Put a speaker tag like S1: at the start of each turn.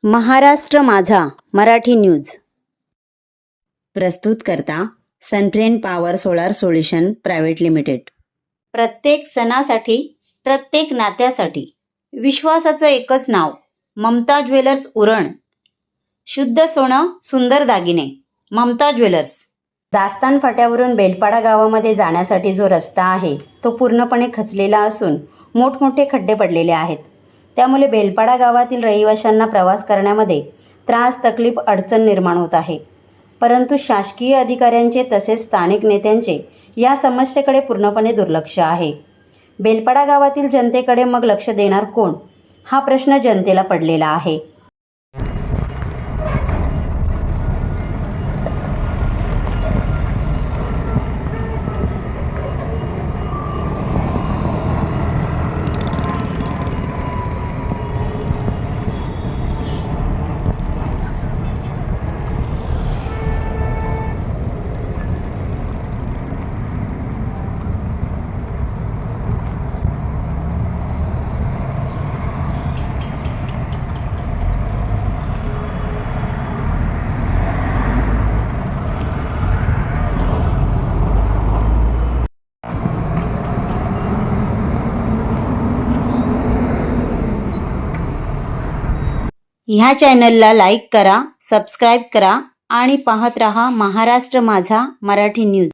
S1: महाराष्ट्र माझा मराठी न्यूज प्रस्तुत करता Sunfriend power solar solution private limited. प्रत्येक सणासाठी, प्रत्येक नात्यासाठी विश्वासाचं एकच नाव, ममता ज्वेलर्स उरण। शुद्ध सोनं, सुंदर दागिने, ममता ज्वेलर्स। दास्तान फाट्यावरून बेलपाडा गावामध्ये जाण्यासाठी जो रस्ता आहे तो पूर्णपणे खचलेला असून मोठमोठे खड्डे पडलेले आहेत। त्यामुळे बेलपाडा गावातील रहिवाशांना प्रवास करण्यामध्ये त्रास, तकलीफ, अडचण निर्माण होत आहे। परंतु शासकीय अधिकाऱ्यांचे तसेच स्थानिक नेत्यांचे या समस्येकडे पूर्णपणे दुर्लक्ष आहे। बेलपाडा गावातील जनतेकडे मग लक्ष देणार कोण, हा प्रश्न जनतेला पडलेला आहे। ह्या चॅनलला लाईक करा, सबस्क्राईब करा आणि पाहत रहा महाराष्ट्र माझा मराठी न्यूज।